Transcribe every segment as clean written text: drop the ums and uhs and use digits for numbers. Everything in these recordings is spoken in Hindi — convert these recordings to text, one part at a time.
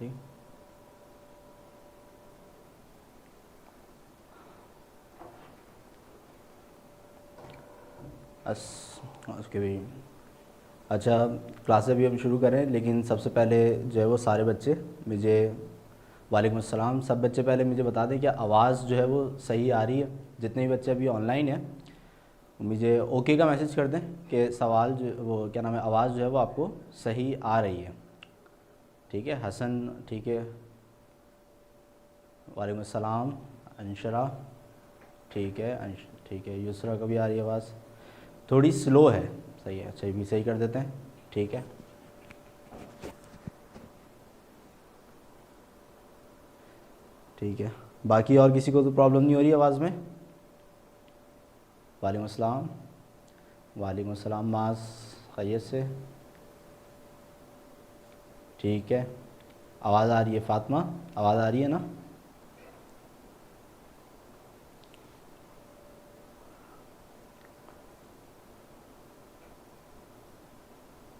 ठीक। उसके भी अच्छा, क्लास अभी हम शुरू करें, लेकिन सबसे पहले जो है वो सारे बच्चे मुझे वालेकुम अस्सलाम, सब बच्चे पहले मुझे बता दें कि आवाज़ जो है वो सही आ रही है। जितने भी बच्चे अभी ऑनलाइन हैं मुझे ओके का मैसेज कर दें कि सवाल जो वो क्या नाम है, आवाज़ जो है वो आपको सही आ रही है। ठीक है हसन, ठीक है, वालेकुम अस्सलाम अंशरा, ठीक है ठीक है, युसरा का भी आ रही है आवाज़, थोड़ी स्लो है, सही है। अच्छा, ये भी सही कर देते हैं, ठीक है। ठीक है, बाकी और किसी को तो प्रॉब्लम नहीं हो रही आवाज़ में? वालेकुम अस्सलाम, वालेकुम अस्सलाम मास, खैरियत से? ठीक है, आवाज़ आ रही है फ़ातिमा, आवाज़ आ रही है ना?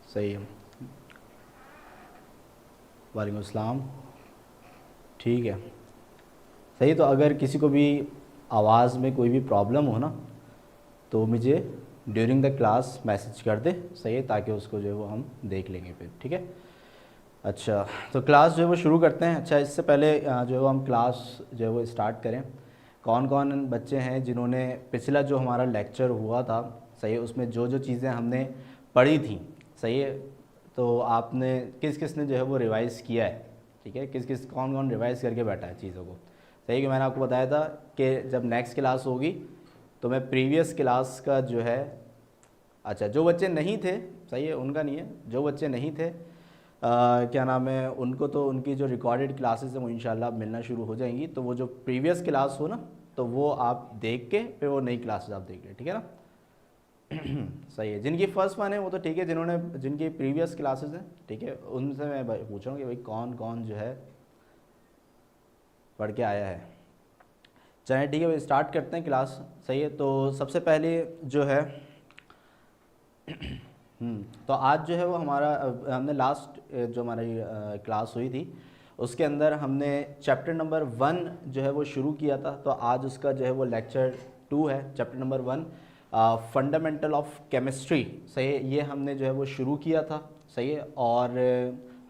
सही है, वालेकुम अस्सलाम, ठीक है। सही, तो अगर किसी को भी आवाज़ में कोई भी प्रॉब्लम हो ना तो मुझे ड्यूरिंग द क्लास मैसेज कर दे, सही है, ताकि उसको जो है वो हम देख लेंगे फिर, ठीक है। अच्छा, तो क्लास जो है वो शुरू करते हैं। अच्छा, इससे पहले जो है वो हम क्लास जो है वो स्टार्ट करें, कौन कौन बच्चे हैं जिन्होंने पिछला जो हमारा लेक्चर हुआ था, सही है, उसमें जो जो चीज़ें हमने पढ़ी थी, सही है, तो आपने किस किस ने जो है वो रिवाइज़ किया है, ठीक है, किस किस कौन कौन रिवाइज़ करके बैठा है चीज़ों को। सही है कि मैंने आपको बताया था कि जब नेक्स्ट क्लास होगी तो मैं प्रीवियस क्लास का जो है, अच्छा जो बच्चे नहीं थे, सही है, उनका नहीं है, जो बच्चे नहीं थे क्या नाम है, उनको तो उनकी जो रिकॉर्डेड क्लासेस हैं वो इंशाल्लाह मिलना शुरू हो जाएंगी। तो वो जो प्रीवियस क्लास हो ना, तो वो आप देख के फिर वो नई क्लासेस आप देख लें, ठीक है ना। सही है, जिनकी फर्स्ट वन है वो तो ठीक है, जिन्होंने जिनकी प्रीवियस क्लासेस हैं, ठीक है, उनसे मैं पूछ रहा हूँ कि भाई कौन कौन जो है पढ़ के आया है। चलिए ठीक है भाई, स्टार्ट करते हैं क्लास, सही है। तो सबसे पहले जो है तो आज जो है वो हमारा हमने लास्ट जो हमारी क्लास हुई थी उसके अंदर हमने चैप्टर नंबर 1 जो है वो शुरू किया था। तो आज उसका जो है वो लेक्चर 2 है, chapter number 1 fundamental of chemistry, सही है, ये हमने जो है वो शुरू किया था, सही है। और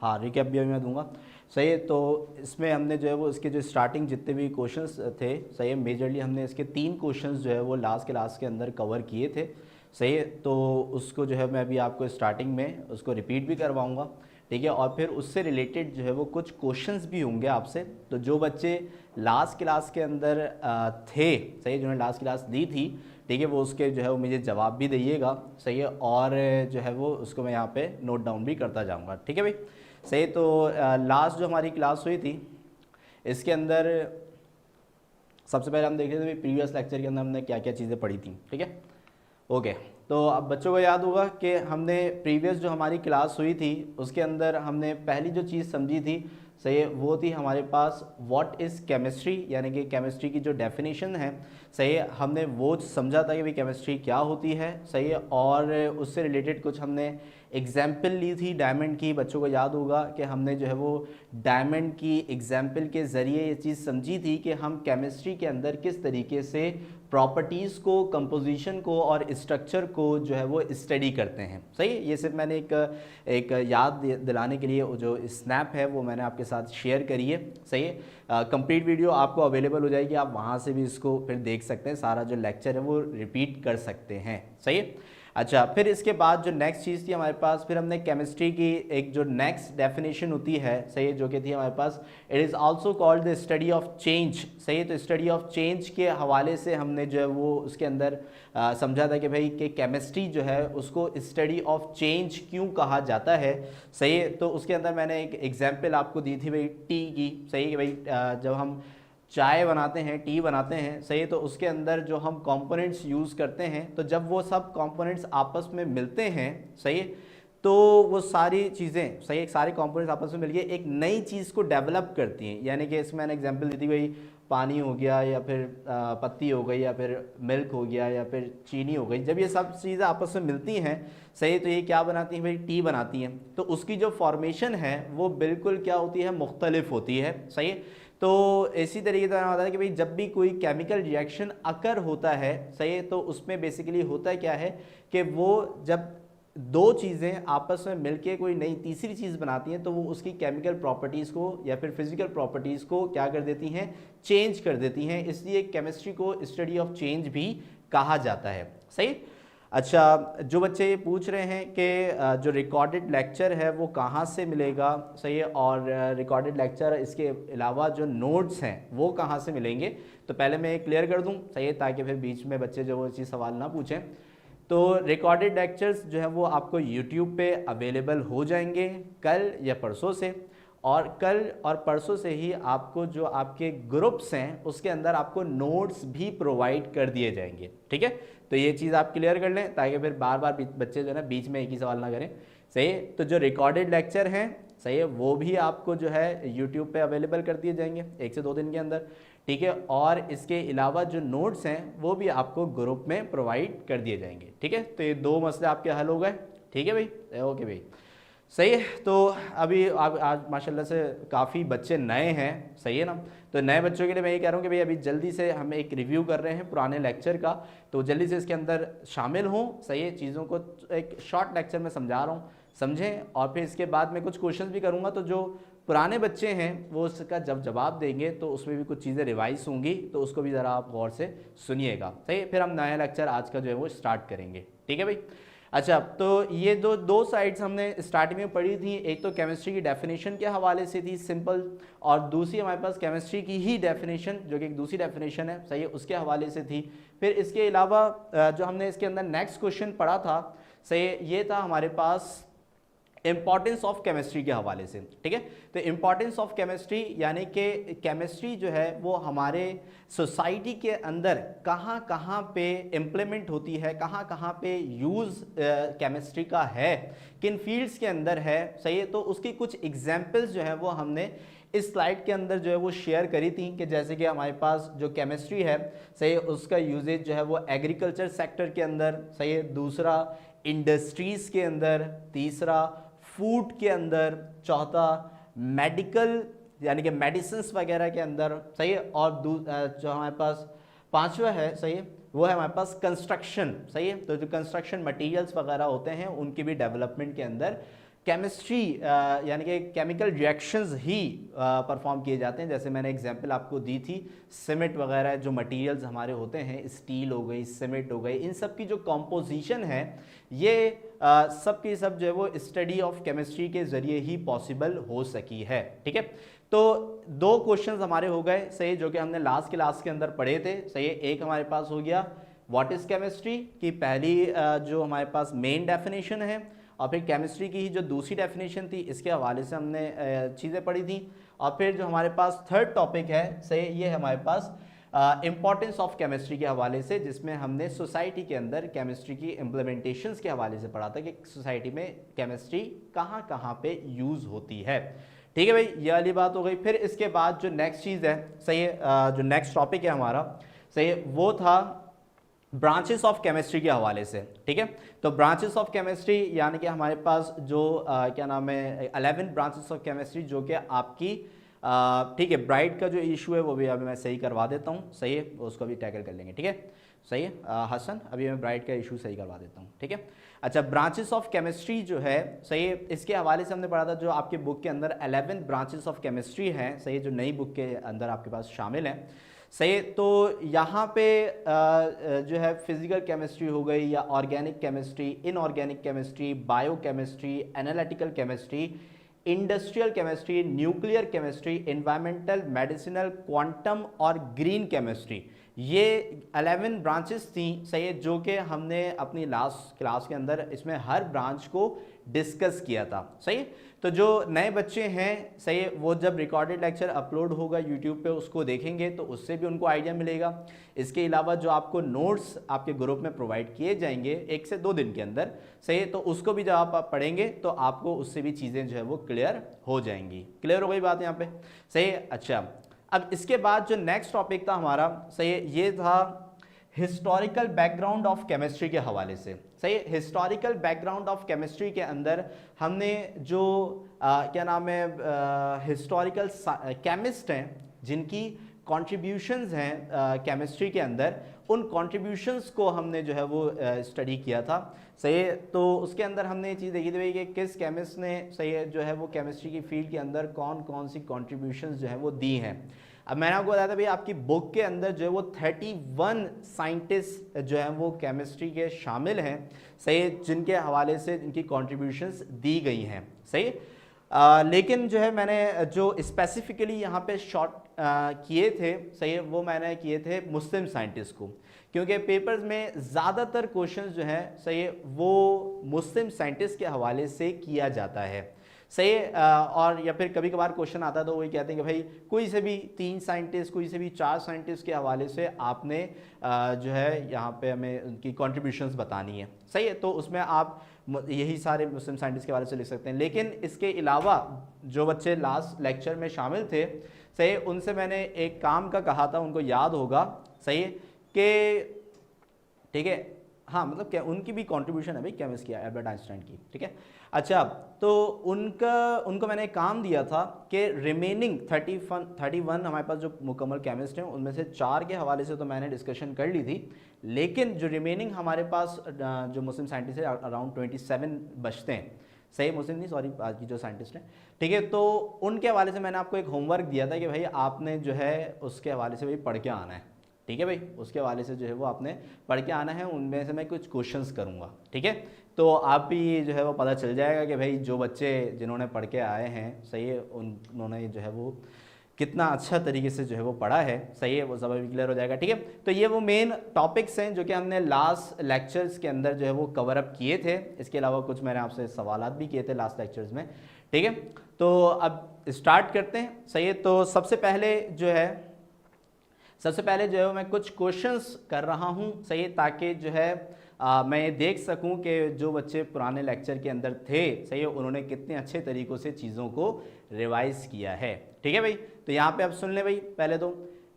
हाँ, रिकैप भी मैं दूंगा, सही है। तो इसमें हमने जो है वो इसके जो स्टार्टिंग जितने भी क्वेश्चंस थे, सही है, मेजरली हमने इसके 3 क्वेश्चंस जो है वो लास्ट के अंदर कवर किए थे, सही है। तो उसको जो है मैं अभी आपको स्टार्टिंग में उसको रिपीट भी करवाऊंगा, ठीक है। और फिर उससे रिलेटेड जो है वो कुछ क्वेश्चंस भी होंगे आपसे। तो जो बच्चे लास्ट क्लास के अंदर थे, सही है, जिन्होंने लास्ट क्लास दी थी, ठीक है, वो उसके जो है वो मुझे जवाब भी दीजिएगा, सही है। और जो है वो उसको मैं यहाँ पे नोट डाउन भी करता जाऊँगा, ठीक है भाई, सही। तो लास्ट जो हमारी क्लास हुई थी इसके अंदर सबसे पहले हम देख रहे थे प्रीवियस लेक्चर के अंदर हमने क्या क्या चीज़ें पढ़ी थी, ठीक है, ओके। तो अब बच्चों को याद होगा कि हमने प्रीवियस जो हमारी क्लास हुई थी उसके अंदर हमने पहली जो चीज़ समझी थी, सही है, वो थी हमारे पास व्हाट इज़ केमिस्ट्री, यानी कि केमिस्ट्री की जो डेफिनेशन है, सही है, हमने वो समझा था कि भाई केमिस्ट्री क्या होती है, सही है। और उससे रिलेटेड कुछ हमने एग्जाम्पल ली थी डायमंड की। बच्चों को याद होगा कि हमने जो है वो डायमंड की एग्जाम्पल के ज़रिए ये चीज़ समझी थी कि हम केमिस्ट्री के अंदर किस तरीके से प्रॉपर्टीज़ को, कंपोजिशन को और स्ट्रक्चर को जो है वो स्टडी करते हैं, सही है। ये सिर्फ मैंने एक याद दिलाने के लिए जो स्नैप है वो मैंने आपके साथ शेयर करी है, सही है। कंप्लीट वीडियो आपको अवेलेबल हो जाएगी, आप वहाँ से भी इसको फिर देख सकते हैं, सारा जो लेक्चर है वो रिपीट कर सकते हैं, सही है। अच्छा, फिर इसके बाद जो नेक्स्ट चीज़ थी हमारे पास, फिर हमने केमिस्ट्री की एक जो नेक्स्ट डेफिनेशन होती है, सही है, जो कि थी हमारे पास, it is also called the study of change, सही है। तो स्टडी ऑफ चेंज के हवाले से हमने जो है वो उसके अंदर समझा था कि भाई कि केमिस्ट्री जो है उसको स्टडी ऑफ चेंज क्यों कहा जाता है, सही है। तो उसके अंदर मैंने एक एग्जाम्पल आपको दी थी भाई टी की, सही है, कि भाई जब हम चाय बनाते हैं, टी बनाते हैं, सही, तो उसके अंदर जो हम कंपोनेंट्स यूज़ करते हैं, तो जब वो सब कंपोनेंट्स आपस में मिलते हैं, सही, तो वो सारी चीज़ें, सही, सारे कंपोनेंट्स आपस में मिलके एक नई चीज़ को डेवलप करती हैं। यानी कि इसमें मैंने एग्जांपल दी थी भाई पानी हो गया या फिर पत्ती हो गई या फिर मिल्क हो गया या फिर चीनी हो गई, जब ये सब चीज़ें आपस में मिलती हैं, सही, तो ये क्या बनाती हैं भाई, टी बनाती हैं। तो उसकी जो फॉर्मेशन है वो बिल्कुल क्या होती है, मुख्तलिफ होती है, सही। तो इसी तरीके से होता है कि भाई जब भी कोई केमिकल रिएक्शन अकर होता है, सही, तो उसमें बेसिकली होता क्या है कि वो जब दो चीज़ें आपस में मिलके कोई नई तीसरी चीज़ बनाती हैं तो वो उसकी केमिकल प्रॉपर्टीज़ को या फिर फिजिकल प्रॉपर्टीज़ को क्या कर देती हैं, चेंज कर देती हैं। इसलिए केमिस्ट्री को स्टडी ऑफ चेंज भी कहा जाता है, सही। अच्छा, जो बच्चे ये पूछ रहे हैं कि जो रिकॉर्डेड लेक्चर है वो कहाँ से मिलेगा, सही है, और रिकॉर्डेड लेक्चर इसके अलावा जो नोट्स हैं वो कहाँ से मिलेंगे, तो पहले मैं क्लियर कर दूँ, सही है, ताकि फिर बीच में बच्चे जो वो चीज़ सवाल ना पूछें। तो रिकॉर्डेड लेक्चर्स जो है वो आपको यूट्यूब पे अवेलेबल हो जाएंगे कल या परसों से, और कल और परसों से ही आपको जो आपके ग्रुप्स हैं उसके अंदर आपको नोट्स भी प्रोवाइड कर दिए जाएंगे, ठीक है। तो ये चीज़ आप क्लियर कर लें ताकि फिर बार बार बच्चे जो है ना बीच में एक ही सवाल ना करें, सही है। तो जो रिकॉर्डेड लेक्चर हैं, सही है, वो भी आपको जो है यूट्यूब पे अवेलेबल कर दिए जाएंगे 1 से 2 दिन के अंदर, ठीक है। और इसके अलावा जो नोट्स हैं वो भी आपको ग्रुप में प्रोवाइड कर दिए जाएंगे, ठीक है। तो ये 2 मसले आपके हल हो गए, ठीक है भाई, ओके भाई, सही है। तो अभी आज माशाल्लाह से काफ़ी बच्चे नए हैं, सही है ना। तो नए बच्चों के लिए मैं ये कह रहा हूँ कि भाई अभी जल्दी से हम एक रिव्यू कर रहे हैं पुराने लेक्चर का, तो जल्दी से इसके अंदर शामिल हों, सही है। चीज़ों को एक शॉर्ट लेक्चर में समझा रहा हूँ, समझें, और फिर इसके बाद मैं कुछ क्वेश्चन भी करूँगा, तो जो पुराने बच्चे हैं वो उसका जब जवाब देंगे तो उसमें भी कुछ चीज़ें रिवाइज होंगी, तो उसको भी ज़रा आप गौर से सुनिएगा, सही। फिर हम नया लेक्चर आज का जो है वो स्टार्ट करेंगे, ठीक है भाई। अच्छा, तो ये दो साइड्स हमने स्टार्टिंग में पढ़ी थी, एक तो केमिस्ट्री की डेफिनेशन के हवाले से थी सिंपल, और दूसरी हमारे पास केमिस्ट्री की ही डेफिनेशन जो कि एक दूसरी डेफिनेशन है, सही है, उसके हवाले से थी। फिर इसके अलावा जो हमने इसके अंदर नेक्स्ट क्वेश्चन पढ़ा था, सही, ये था हमारे पास इंपॉर्टेंस ऑफ केमिस्ट्री के हवाले से, ठीक है। तो इंपॉर्टेंस ऑफ केमिस्ट्री यानी कि केमिस्ट्री जो है वो हमारे सोसाइटी के अंदर कहाँ कहाँ पे इम्प्लीमेंट होती है, कहाँ कहाँ पे यूज़ केमिस्ट्री का है, किन फील्ड्स के अंदर है, सही है। तो उसकी कुछ एग्जांपल्स जो है वो हमने इस स्लाइड के अंदर जो है वो शेयर करी थी, कि जैसे कि हमारे पास जो केमिस्ट्री है, सही है, उसका यूजेज जो है वो एग्रीकल्चर सेक्टर के अंदर, सही है, दूसरा इंडस्ट्रीज़ के अंदर, तीसरा फूड के अंदर, चौथा मेडिकल यानी कि मेडिसिन्स वगैरह के अंदर, सही है, और जो हमारे पास पांचवा है, सही है, वो है हमारे पास कंस्ट्रक्शन, सही है। तो जो कंस्ट्रक्शन मटेरियल्स वगैरह होते हैं उनकी भी डेवलपमेंट के अंदर केमिस्ट्री यानी कि केमिकल रिएक्शंस ही परफॉर्म किए जाते हैं। जैसे मैंने एग्जांपल आपको दी थी, सीमेंट वगैरह जो मटेरियल्स हमारे होते हैं, स्टील हो गई, सीमेंट हो गई, इन सब की जो कॉम्पोजिशन है ये सब की सब जो है वो स्टडी ऑफ केमिस्ट्री के ज़रिए ही पॉसिबल हो सकी है, ठीक है। तो 2 क्वेश्चंस हमारे हो गए, सही, जो कि हमने लास्ट क्लास के अंदर पढ़े थे, सही। एक हमारे पास हो गया व्हाट इज़ केमिस्ट्री की पहली जो हमारे पास मेन डेफिनेशन है, और फिर केमिस्ट्री की ही जो दूसरी डेफिनेशन थी इसके हवाले से हमने चीज़ें पढ़ी थी। और फिर जो हमारे पास थर्ड टॉपिक है, सही, ये हमारे पास इम्पॉर्टेंस ऑफ केमिस्ट्री के हवाले से, जिसमें हमने सोसाइटी के अंदर केमिस्ट्री की इम्प्लीमेंटेशंस के हवाले से पढ़ा था कि सोसाइटी में केमिस्ट्री कहाँ कहाँ पे यूज़ होती है, ठीक है भाई, ये वाली बात हो गई। फिर इसके बाद जो नेक्स्ट चीज़ है, सही है, जो नेक्स्ट टॉपिक है हमारा, सही है, वो था ब्रांचेस ऑफ केमिस्ट्री के हवाले से, ठीक है। तो ब्रांचेस ऑफ केमिस्ट्री यानी कि हमारे पास जो क्या नाम है 11 ब्रांचेस ऑफ केमिस्ट्री, जो कि आपकी ठीक है, ब्राइट का जो इशू है वो भी अभी मैं सही करवा देता हूँ, सही है, उसको भी टैकल कर लेंगे, ठीक है, सही है हसन, अभी मैं ब्राइट का इशू सही करवा देता हूँ, ठीक है। अच्छा, ब्रांचेस ऑफ केमिस्ट्री जो है, सही है, इसके हवाले से हमने पढ़ा था, जो आपके बुक के अंदर 11 ब्रांचेस ऑफ केमिस्ट्री हैं, सही है, जो नई बुक के अंदर आपके पास शामिल हैं, सही। तो यहाँ पे जो है फिजिकल केमिस्ट्री हो गई या organic chemistry, inorganic chemistry, bio chemistry, analytical chemistry, industrial chemistry, nuclear chemistry, environmental, medicinal, quantum और ग्रीन केमिस्ट्री, ये 11 ब्रांचेस थी, सही है, जो कि हमने अपनी लास्ट क्लास के अंदर इसमें हर ब्रांच को डिस्कस किया था, सही। तो जो नए बच्चे हैं, सही है, वो जब रिकॉर्डेड लेक्चर अपलोड होगा यूट्यूब पे उसको देखेंगे तो उससे भी उनको आइडिया मिलेगा। इसके अलावा जो आपको नोट्स आपके ग्रुप में प्रोवाइड किए जाएंगे 1 से 2 दिन के अंदर, सही है, तो उसको भी जब आप पढ़ेंगे तो आपको उससे भी चीज़ें जो है वो क्लियर हो जाएंगी। क्लियर हो गई बात यहाँ पे, सही है। अच्छा, अब इसके बाद जो नेक्स्ट टॉपिक था हमारा, सही है, ये था हिस्टोरिकल बैकग्राउंड ऑफ केमिस्ट्री के हवाले से। सही है, हिस्टोरिकल बैकग्राउंड ऑफ केमिस्ट्री के अंदर हमने जो क्या नाम है, हिस्टोरिकल केमिस्ट हैं जिनकी कॉन्ट्रीब्यूशंस हैं केमिस्ट्री के अंदर, उन कॉन्ट्रीब्यूशंस को हमने जो है वो स्टडी किया था। सही है, तो उसके अंदर हमने ये चीज़ देखी थी कि किस केमिस्ट ने, सही है, जो है वो केमिस्ट्री की फील्ड के अंदर कौन कौन सी कॉन्ट्रीब्यूशंस जो है वो दी हैं। अब मैंने आपको बताया था भाई आपकी बुक के अंदर जो है वो 31 साइंटिस्ट जो है वो केमिस्ट्री के शामिल हैं, सही है, जिनके हवाले से इनकी कॉन्ट्रीब्यूशंस दी गई हैं। सही है, लेकिन जो है मैंने जो स्पेसिफिकली यहाँ पे शॉर्ट किए थे, सही है, वो मैंने किए थे मुस्लिम साइंटिस्ट को, क्योंकि पेपर्स में ज़्यादातर क्वेश्चंस जो हैं, सही है, वो मुस्लिम साइंटिस्ट के हवाले से किया जाता है। सही है, और या फिर कभी कभार क्वेश्चन आता है तो वही कहते हैं कि भाई कोई से भी 3 साइंटिस्ट, कोई से भी 4 साइंटिस्ट के हवाले से आपने जो है यहाँ पे हमें उनकी कॉन्ट्रीब्यूशंस बतानी है। सही है, तो उसमें आप यही सारे मुस्लिम साइंटिस्ट के हवाले से लिख सकते हैं। लेकिन इसके अलावा जो बच्चे लास्ट लेक्चर में शामिल थे, सही है, उनसे मैंने एक काम का कहा था, उनको याद होगा, सही है, कि ठीक है, हाँ, मतलब क्या उनकी भी कंट्रीब्यूशन है भाई केमिस्ट की, एल्बर्ट आइंस्टाइन की। ठीक है, अच्छा, तो उनको मैंने एक काम दिया था कि रिमेनिंग 31 हमारे पास जो मुकम्मल केमिस्ट हैं उनमें से 4 के हवाले से तो मैंने डिस्कशन कर ली थी, लेकिन जो रिमेनिंग हमारे पास जो मुस्लिम साइंटिस्ट है अराउंड 27 बचते हैं। सही, मुस्लिम नहीं, सॉरी, आज की जो साइंटिस्ट हैं, ठीक है, तो उनके हवाले से मैंने आपको एक होमवर्क दिया था कि भाई आपने जो है उसके हवाले से भाई पढ़ के आना है। ठीक है भाई, उसके हवाले से जो है वो आपने पढ़ के आना है, उनमें से मैं कुछ क्वेश्चंस करूंगा। ठीक है, तो आप भी जो है वो पता चल जाएगा कि भाई जो बच्चे जिन्होंने पढ़ के आए हैं, सही है, उन्होंने जो है वो कितना अच्छा तरीके से जो है वो पढ़ा है। सही है, वो सब भी क्लियर हो जाएगा। ठीक है, तो ये वो मेन टॉपिक्स हैं जो कि हमने लास्ट लेक्चर्स के अंदर जो है वो कवर अप किए थे। इसके अलावा कुछ मैंने आपसे सवालात भी किए थे लास्ट लेक्चर्स में। ठीक है, तो अब स्टार्ट करते हैं। सही है, तो सबसे पहले जो है मैं कुछ क्वेश्चंस कर रहा हूं, सही है, ताकि जो है मैं देख सकूं कि जो बच्चे पुराने लेक्चर के अंदर थे, सही है, उन्होंने कितने अच्छे तरीक़ों से चीज़ों को रिवाइज किया है। ठीक है भाई, तो यहाँ पे आप सुन लें भाई पहले तो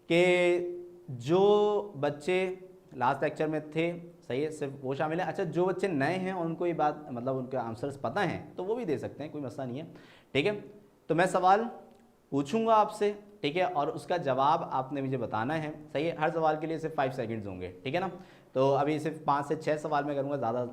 कि जो बच्चे लास्ट लेक्चर में थे, सही है, सिर्फ वो शामिल है। अच्छा, जो बच्चे नए हैं उनको ये बात, मतलब उनके आंसर्स पता हैं तो वो भी दे सकते हैं, कोई मसला नहीं है। ठीक है, तो मैं सवाल पूछूंगा आपसे, ठीक है, और उसका जवाब आपने मुझे बताना है। सही है, हर सवाल के लिए सिर्फ 5 सेकंड्स होंगे। ठीक है ना, तो अभी सिर्फ 5 से 6 सवाल मैं करूंगा, ज़्यादा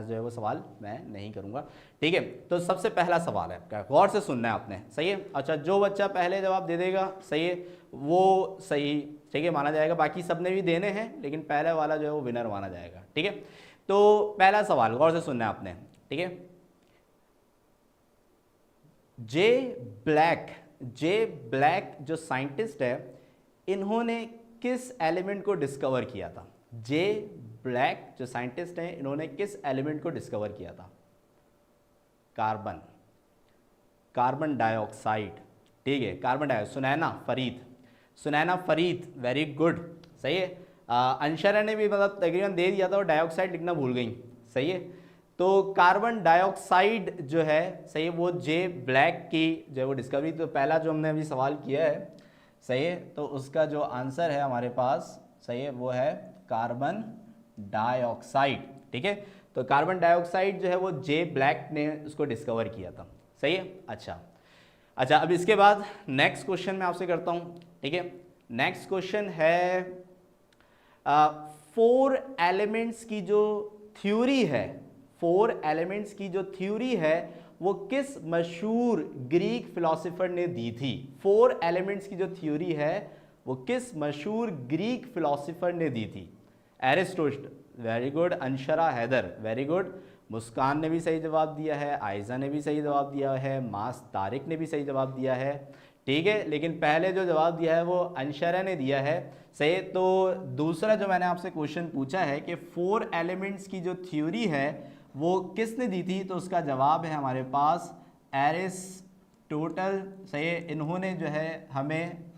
जो है वो सवाल मैं नहीं करूंगा। ठीक है, तो सबसे पहला सवाल है, गौर से सुनना है आपने। सही है, अच्छा, जो बच्चा पहले जवाब दे देगा, सही है, वो सही, ठीक है, माना जाएगा। बाकी सब ने भी देने हैं, लेकिन पहले वाला जो है वो विनर माना जाएगा। ठीक है, तो पहला सवाल गौर से सुनना है आपने। ठीक है, जे ब्लैक जो साइंटिस्ट है, इन्होंने किस एलिमेंट को डिस्कवर किया था? जे ब्लैक जो साइंटिस्ट हैं, इन्होंने किस एलिमेंट को डिस्कवर किया था? Carbon dioxide. ठीक है, carbon dioxide. Sunaina Farid, very good. सही है, अंशरा ने भी मतलब तकरीबन दे दिया था और डाइऑक्साइड लिखना भूल गई। सही है, तो कार्बन डाइऑक्साइड जो है, सही है, वो जे ब्लैक की जो है वो डिस्कवरी। तो पहला जो हमने अभी सवाल किया है, सही है, तो उसका जो आंसर है हमारे पास, सही है, वो है कार्बन डाइऑक्साइड। ठीक है, तो कार्बन डाइऑक्साइड जो है वो जे ब्लैक ने उसको डिस्कवर किया था। सही है, अच्छा, अब इसके बाद नेक्स्ट क्वेश्चन मैं आपसे करता हूँ। ठीक है, नेक्स्ट क्वेश्चन है 4 एलिमेंट्स की जो थ्योरी है, वो किस मशहूर ग्रीक फिलोसोफर ने दी थी? 4 एलिमेंट्स की जो थ्योरी है वो किस मशहूर ग्रीक फिलोसोफर ने दी थी? Aristotle, very good. Anshara Haider, very good. Muskan ने भी सही जवाब दिया है, आयजा ने भी सही जवाब दिया है, मास तारिक ने भी सही जवाब दिया है। ठीक है, लेकिन पहले जो जवाब दिया है वो अंशरा ने दिया है। सही, तो दूसरा जो मैंने आपसे क्वेश्चन पूछा है कि 4 एलिमेंट्स की जो थ्योरी है वो किसने दी थी, तो उसका जवाब है हमारे पास एरिस्टोटल। सही है, इन्होंने जो है हमें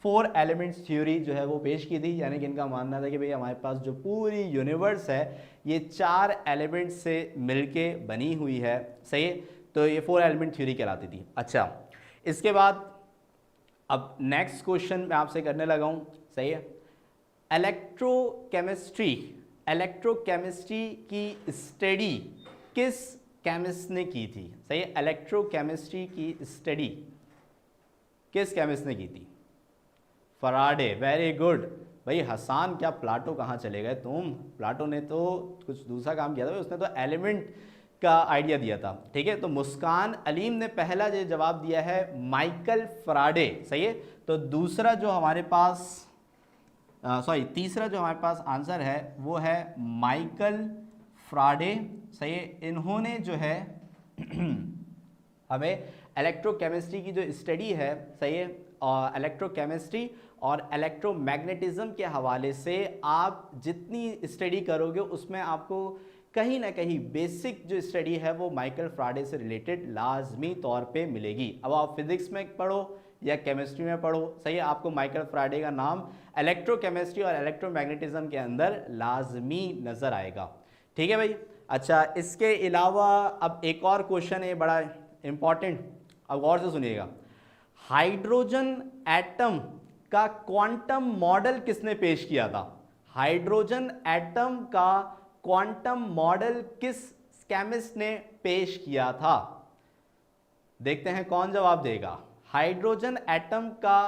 4 एलिमेंट्स थ्योरी जो है वो पेश की थी, यानी कि इनका मानना था कि भाई हमारे पास जो पूरी यूनिवर्स है ये 4 एलिमेंट्स से मिलके बनी हुई है। सही है, तो ये 4 एलिमेंट थ्योरी कहलाती थी। अच्छा, इसके बाद अब नेक्स्ट क्वेश्चन मैं आपसे करने लगा हूं, सही है। इलेक्ट्रोकेमिस्ट्री, इलेक्ट्रोकेमिस्ट्री की स्टडी किस केमिस्ट ने की थी? सही है, इलेक्ट्रोकेमिस्ट्री की स्टडी किस केमिस्ट ने की थी? फराडे, वेरी गुड भाई। हसान, क्या प्लाटो कहाँ चले गए तुम? प्लाटो ने तो कुछ दूसरा काम किया था, उसने तो एलिमेंट का आइडिया दिया था, ठीक है। तो मुस्कान अलीम ने पहला जो जवाब दिया है माइकल फराडे, सही है। तो दूसरा जो हमारे पास तीसरा जो हमारे पास आंसर है वो है माइकल फराडे, सही है। इन्होंने जो है हमें इलेक्ट्रोकेमिस्ट्री की जो स्टडी है, सही है, और इलेक्ट्रोकेमिस्ट्री और इलेक्ट्रोमैग्नेटिज्म के हवाले से आप जितनी स्टडी करोगे उसमें आपको कहीं ना कहीं बेसिक जो स्टडी है वो माइकल फराडे से रिलेटेड लाजमी तौर पे मिलेगी। अब आप फिजिक्स में पढ़ो या केमिस्ट्री में पढ़ो, सही है, आपको माइकल फराडे का नाम इलेक्ट्रोकेमिस्ट्री और इलेक्ट्रोमैग्नेटिज्म के अंदर लाजमी नज़र आएगा, ठीक है भाई। अच्छा, इसके अलावा अब एक और क्वेश्चन है बड़ा इंपॉर्टेंट, अब गौर से सुनिएगा। हाइड्रोजन एटम का क्वांटम मॉडल किसने पेश किया था? हाइड्रोजन एटम का क्वांटम मॉडल किस केमिस्ट ने पेश किया था? देखते हैं कौन जवाब देगा। हाइड्रोजन एटम का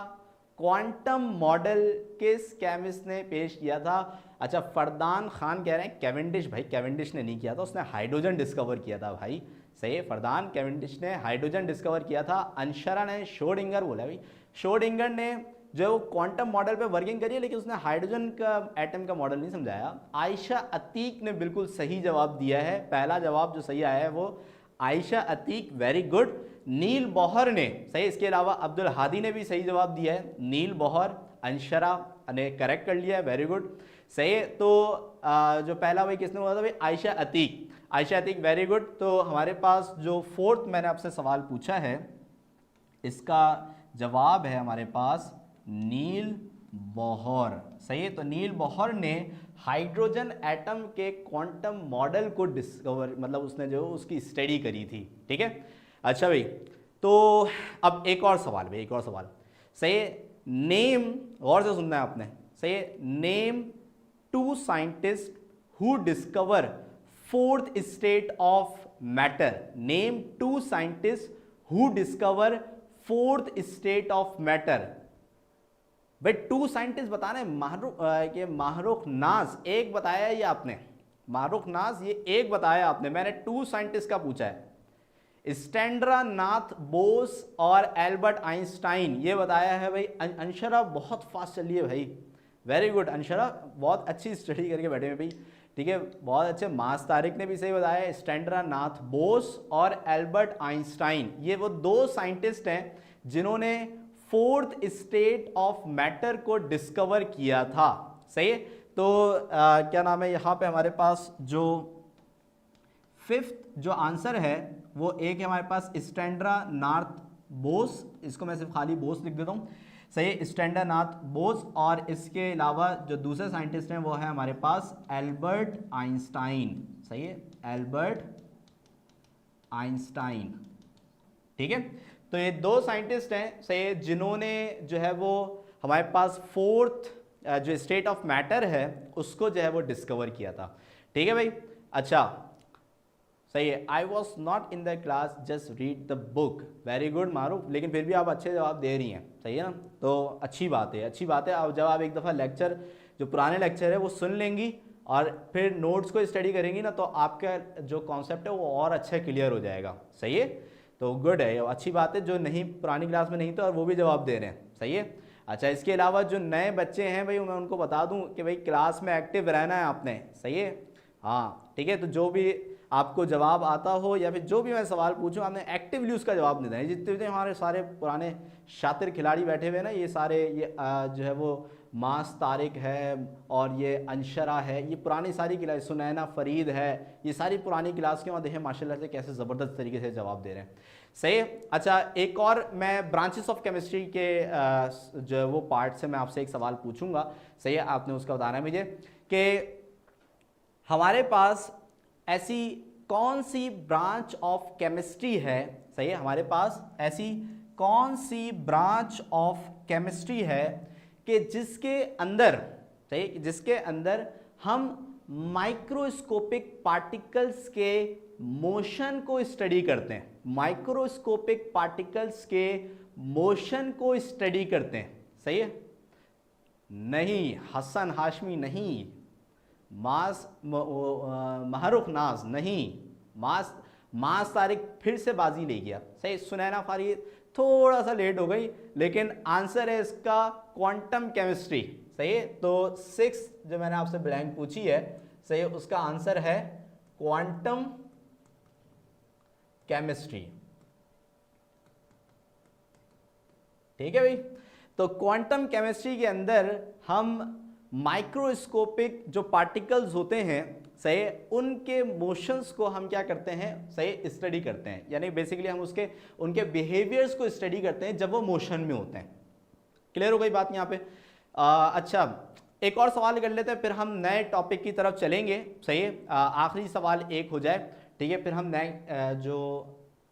क्वांटम मॉडल किस केमिस्ट ने पेश किया था? अच्छा, फरदान खान कह रहे हैं कैवेंडिश। भाई कैवेंडिश ने नहीं किया था, उसने हाइड्रोजन डिस्कवर किया था भाई, सही है। फरदान कैवेंडिश ने हाइड्रोजन डिस्कवर किया था। अंशरा ने श्रोडिंगर बोला भाई, श्रोडिंगर ने जो है वो क्वांटम मॉडल पे वर्किंग करी है, लेकिन उसने हाइड्रोजन का एटम का मॉडल नहीं समझाया। आयशा अतीक ने बिल्कुल सही जवाब दिया है, पहला जवाब जो सही आया है वो आयशा अतीक, वेरी गुड। नील बौहर ने, सही, इसके अलावा अब्दुल हादी ने भी सही जवाब दिया है। नील बौहर, अंशरा ने करेक्ट कर लिया है, वेरी गुड, सही है। तो जो पहला भाई किसने बोला था भाई? Ayesha Atiq, Ayesha Atiq, very good. तो हमारे पास जो फोर्थ मैंने आपसे सवाल पूछा है इसका जवाब है हमारे पास नील बौहर, सही है। तो नील बौहर ने हाइड्रोजन एटम के क्वांटम मॉडल को डिस्कवर, मतलब उसने जो उसकी स्टडी करी थी, ठीक है। अच्छा भाई, तो अब एक और सवाल भाई, एक और सवाल, सही है। नेम, गौर से सुनना है आपने, सही है। Name two scientist who discover fourth state of matter. Name two scientist who discover fourth state of matter. भाई टू साइंटिस्ट बताना है। माहरुख नाज एक बताया ये आपने, माहरुख नाज ये एक बताया आपने, मैंने टू साइंटिस्ट का पूछा है। स्टैंड्रा नाथ बोस और एल्बर्ट आइंस्टाइन ये बताया है भाई। अंशरा बहुत फास्ट चल रही है भाई, वेरी गुड अंशरा, बहुत अच्छी स्टडी करके बैठे हैं भाई, ठीक है, बहुत अच्छे। मास तारिक ने भी सही बताया, स्टैंड्रा नाथ बोस और एल्बर्ट आइंस्टाइन ये वो दो साइंटिस्ट हैं जिन्होंने फोर्थ स्टेट ऑफ मैटर को डिस्कवर किया था, सही है। तो क्या नाम है, यहाँ पे हमारे पास जो फिफ्थ जो आंसर है वो एक है हमारे पास स्टैंड्रा नाथ बोस, इसको मैं सिर्फ खाली बोस लिख देता हूँ, सही है, स्टैंड्रा नाथ बोस। और इसके अलावा जो दूसरे साइंटिस्ट हैं वो है हमारे पास एल्बर्ट आइंस्टाइन, सही है, एल्बर्ट आइंस्टाइन, ठीक है। तो ये दो साइंटिस्ट हैं, सही है, जिन्होंने जो है वो हमारे पास फोर्थ जो स्टेट ऑफ मैटर है उसको जो है वो डिस्कवर किया था, ठीक है भाई। अच्छा, सही है। I was not in the class, just read the book, very good Maroof, लेकिन फिर भी आप अच्छे जवाब दे रही हैं, सही है ना, तो अच्छी बात है, अच्छी बात है। अब जब आप एक दफ़ा लेक्चर जो पुराने लेक्चर है वो सुन लेंगी और फिर नोट्स को स्टडी करेंगी ना, तो आपका जो कॉन्सेप्ट है वो और अच्छा क्लियर हो जाएगा, सही है। तो गुड है, अच्छी बात है। जो नहीं पुरानी क्लास में नहीं थे और वो भी जवाब दे रहे हैं, सही है। अच्छा, इसके अलावा जो नए बच्चे हैं भाई मैं उनको बता दूं कि भाई क्लास में एक्टिव रहना है आपने, सही है, हाँ ठीक है। तो जो भी आपको जवाब आता हो या फिर जो भी मैं सवाल पूछूं आपने एक्टिवली उसका जवाब देना है। जितने भी हमारे सारे पुराने शातिर खिलाड़ी बैठे हुए हैं ना, ये सारे ये जो है वो मास तारिक है और ये अंशरा है, ये पुरानी सारी क्लास, सुनैना फरीद है, ये सारी पुरानी क्लास के, और देखें माशाल्लाह से कैसे ज़बरदस्त तरीके से जवाब दे रहे हैं, सही। अच्छा, एक और मैं ब्रांचेस ऑफ केमिस्ट्री के जो वो पार्ट से मैं आपसे एक सवाल पूछूंगा, सही है, आपने उसका बताना है मुझे कि हमारे पास ऐसी कौन सी ब्रांच ऑफ केमिस्ट्री है, सही है, हमारे पास ऐसी कौन सी ब्रांच ऑफ केमिस्ट्री है कि जिसके अंदर, सही, जिसके अंदर हम माइक्रोस्कोपिक पार्टिकल्स के मोशन को स्टडी करते हैं, माइक्रोस्कोपिक पार्टिकल्स के मोशन को स्टडी करते हैं। सही है? नहीं, हसन हाशमी नहीं, महरुख नाज नहीं, मास तारिक फिर से बाजी ले गया। सही, सुनैना फारी थोड़ा सा लेट हो गई, लेकिन आंसर है इसका क्वांटम केमिस्ट्री। सही है? तो 6 जो मैंने आपसे ब्लैंक पूछी है, सही है, उसका आंसर है क्वांटम केमिस्ट्री। ठीक है भाई? तो क्वांटम केमिस्ट्री के अंदर हम माइक्रोस्कोपिक जो पार्टिकल्स होते हैं, सही, उनके मोशंस को हम क्या करते हैं, सही, स्टडी करते हैं। यानी बेसिकली हम उनके बिहेवियर्स को स्टडी करते हैं जब वो मोशन में होते हैं। क्लियर हो गई बात यहाँ पे? अच्छा, एक और सवाल कर लेते हैं, फिर हम नए टॉपिक की तरफ चलेंगे। सही है? आखिरी सवाल एक हो जाए, ठीक है, फिर हम नए जो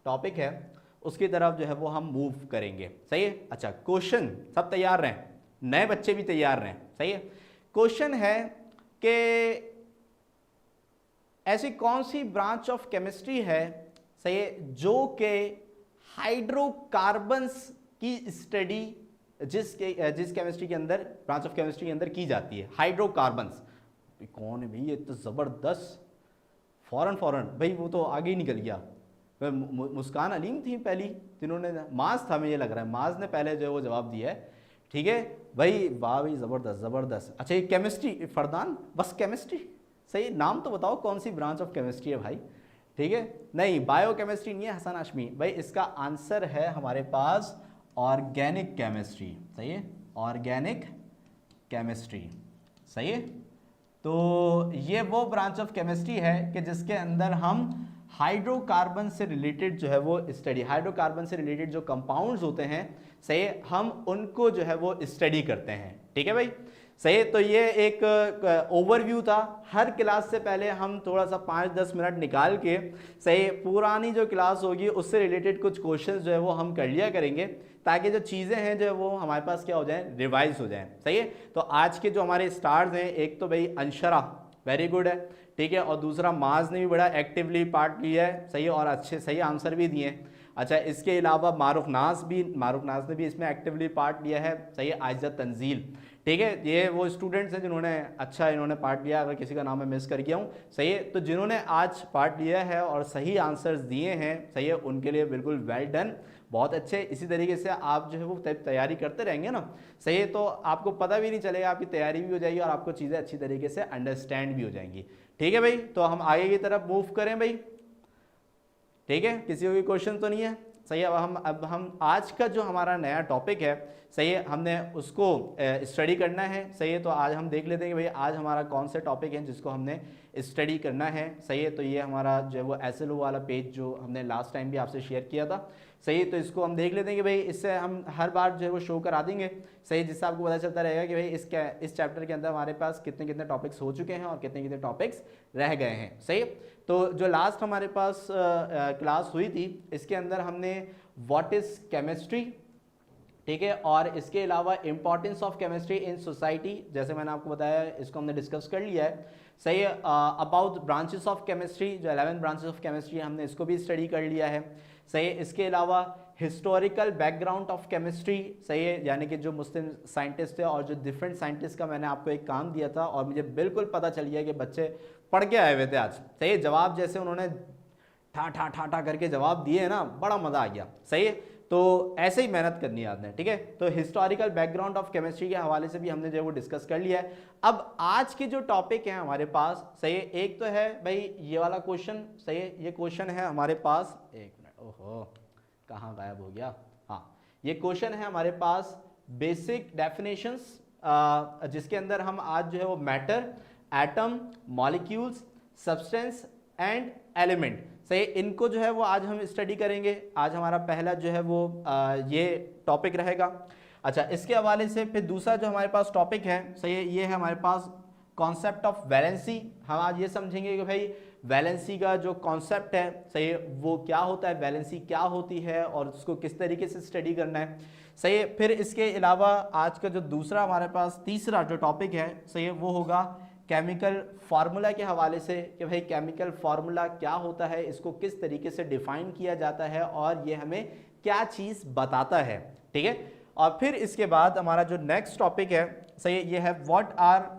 टॉपिक है उसकी तरफ जो है वो हम मूव करेंगे। सही है? अच्छा, क्वेश्चन सब तैयार रहें, नए बच्चे भी तैयार रहें। सही है? क्वेश्चन है कि ऐसी कौन सी ब्रांच ऑफ केमिस्ट्री है, सही है, जो कि हाइड्रोकार्बन्स की स्टडी जिस केमिस्ट्री के अंदर, ब्रांच ऑफ केमिस्ट्री के अंदर की जाती है, हाइड्रोकार्बन्स। कौन है भाई ये? तो ज़बरदस्त, फौरन भाई वो तो आगे ही निकल गया। मुस्कान अलीम थी पहली जिन्होंने, माज था, मुझे लग रहा है माज ने पहले जो है वो जवाब दिया है। ठीक है भाई, वाह भाई, ज़बरदस्त। अच्छा, ये केमिस्ट्री, फरदान, बस केमिस्ट्री, सही, नाम तो बताओ कौन सी ब्रांच ऑफ केमिस्ट्री है भाई। ठीक है? नहीं, बायो केमिस्ट्री नहीं है हसन हाशमी भाई, इसका आंसर है हमारे पास ऑर्गेनिक केमिस्ट्री। सही है? Organic chemistry. सही है? तो ये वो ब्रांच ऑफ केमिस्ट्री है कि जिसके अंदर हम हाइड्रोकार्बन से रिलेटेड जो है वो स्टडी, हाइड्रोकार्बन से रिलेटेड जो कंपाउंड्स होते हैं, सही, हम उनको जो है वो स्टडी करते हैं। ठीक है भाई? सही। तो ये एक ओवरव्यू था। हर क्लास से पहले हम थोड़ा सा 5-10 मिनट निकाल के, सही, पुरानी जो क्लास होगी उससे रिलेटेड कुछ क्वेश्चंस जो है वो हम कर लिया करेंगे, ताकि जो चीज़ें हैं जो है वो हमारे पास क्या हो जाए, रिवाइज हो जाए। सही है? तो आज के जो हमारे स्टार्स हैं, एक तो भाई अंशरा, वेरी गुड है, ठीक है, और दूसरा माज ने भी बड़ा एक्टिवली पार्ट लिया है। सही है? और अच्छे सही आंसर भी दिए हैं। अच्छा, इसके अलावा मारूफ नाज ने भी इसमें एक्टिवली पार्ट लिया है। सही है? आयजा तंजील, ठीक है, ये वो स्टूडेंट्स हैं जिन्होंने इन्होंने पार्ट लिया। अगर किसी का नाम मैं मिस कर गया हूँ, सही है, तो जिन्होंने आज पार्ट लिया है और सही आंसर्स दिए हैं, सही है, उनके लिए बिल्कुल वेल डन, बहुत अच्छे। इसी तरीके से आप जो है वो तैयारी करते रहेंगे ना, सही है, तो आपको पता भी नहीं चलेगा, आपकी तैयारी भी हो जाएगी और आपको चीज़ें अच्छी तरीके से अंडरस्टैंड भी हो जाएंगी। ठीक है भाई? तो हम आगे की तरफ मूव करें भाई। ठीक है, किसी को भी क्वेश्चन तो नहीं है? सही है। अब हम आज का जो हमारा नया टॉपिक है, सही है, हमने उसको स्टडी करना है। सही है, तो आज हम देख लेते हैं कि भाई आज हमारा कौन से टॉपिक है जिसको हमने स्टडी करना है। सही है, तो ये हमारा जो है वो SLO वाला पेज जो हमने लास्ट टाइम भी आपसे शेयर किया था। सही है, तो इसको हम देख लेते हैं कि भाई इससे हम हर बार जो है वो शो करा देंगे। सही, जिससे आपको पता चलता रहेगा कि भाई इस चैप्टर के अंदर हमारे पास कितने कितने टॉपिक्स हो चुके हैं और कितने कितने टॉपिक्स रह गए हैं। सही, तो जो लास्ट हमारे पास क्लास हुई थी, इसके अंदर हमने व्हाट इज़ केमिस्ट्री, ठीक है, और इसके अलावा importance of chemistry in society, जैसे मैंने आपको बताया, इसको हमने डिस्कस कर लिया है। सही है। अबाउट ब्रांचेस ऑफ केमिस्ट्री, जो 11 ब्रांचेस ऑफ केमिस्ट्री, हमने इसको भी स्टडी कर लिया है। सही है। इसके अलावा हिस्टोरिकल बैकग्राउंड ऑफ केमिस्ट्री, सही है, यानी कि जो मुस्लिम साइंटिस्ट थे और जो डिफरेंट साइंटिस्ट का मैंने आपको एक काम दिया था और मुझे बिल्कुल पता चल गया कि बच्चे पढ़ के आए हुए थे आज। सही है, जवाब जैसे उन्होंने ठा करके जवाब दिए है ना, बड़ा मज़ा आ गया। सही है, तो ऐसे ही मेहनत करनी है आपने। ठीक है, तो हिस्टोरिकल बैकग्राउंड ऑफ केमिस्ट्री के हवाले से भी हमने जो है वो डिस्कस कर लिया है। अब आज के जो टॉपिक है हमारे पास, सही है, एक तो है भाई ये वाला क्वेश्चन। सही है, ये क्वेश्चन है हमारे पास, एक मिनट, ओहो कहाँ गायब हो गया, हाँ, ये क्वेश्चन है हमारे पास बेसिक डेफिनेशंस, जिसके अंदर हम आज जो है वो matter, atom, molecules, substance and element, सही, इनको जो है वो आज हम स्टडी करेंगे। आज हमारा पहला जो है वो ये टॉपिक रहेगा। अच्छा, इसके हवाले से फिर दूसरा जो हमारे पास टॉपिक है, सही है, ये है हमारे पास कॉन्सेप्ट ऑफ वैलेंसी। हम आज ये समझेंगे कि भाई वैलेंसी का जो कॉन्सेप्ट है, सही है, वो क्या होता है, वैलेंसी क्या होती है और उसको किस तरीके से स्टडी करना है, सही है। फिर इसके अलावा आज का जो दूसरा हमारे पास तीसरा जो टॉपिक है, सही है, वो होगा केमिकल फार्मूला के हवाले से कि भाई केमिकल फार्मूला क्या होता है, इसको किस तरीके से डिफाइन किया जाता है और ये हमें क्या चीज़ बताता है, ठीक है। और फिर इसके बाद हमारा जो नेक्स्ट टॉपिक है, सही है, ये है what are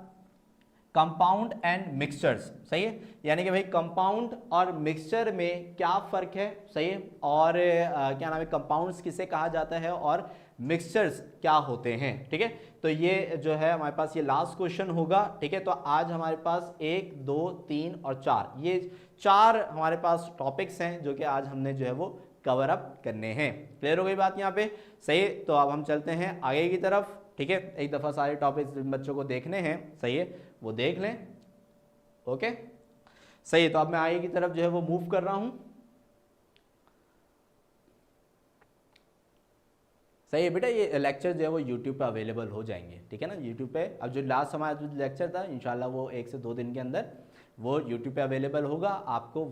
compound and mixtures, सही है, यानी कि भाई कंपाउंड और मिक्सचर में क्या फ़र्क है, सही है, और क्या नाम है, कंपाउंड्स किसे कहा जाता है और मिक्सचर्स क्या होते हैं, ठीक है। तो ये जो है हमारे पास ये लास्ट क्वेश्चन होगा, ठीक है। तो आज हमारे पास 1 2 3 और 4, ये 4 हमारे पास टॉपिक्स हैं जो कि आज हमने जो है वो कवर अप करने हैं। क्लियर हो गई बात यहाँ पे, सही है। तो अब हम चलते हैं आगे की तरफ, ठीक है। एक दफ़ा सारे टॉपिक्स बच्चों को देखने हैं, सही है, वो देख लें, ओके, सही है। तो अब मैं आगे की तरफ जो है वो मूव कर रहा हूँ, सही है बेटा। ये लेक्चर जो है वो यूट्यूब पे अवेलेबल हो जाएंगे, ठीक है ना, यूट्यूब पे। अब जो लास्ट हमारा जो लेक्चर था इंशाल्लाह वो 1 से 2 दिन के अंदर वो यूट्यूब पे अवेलेबल होगा, आपको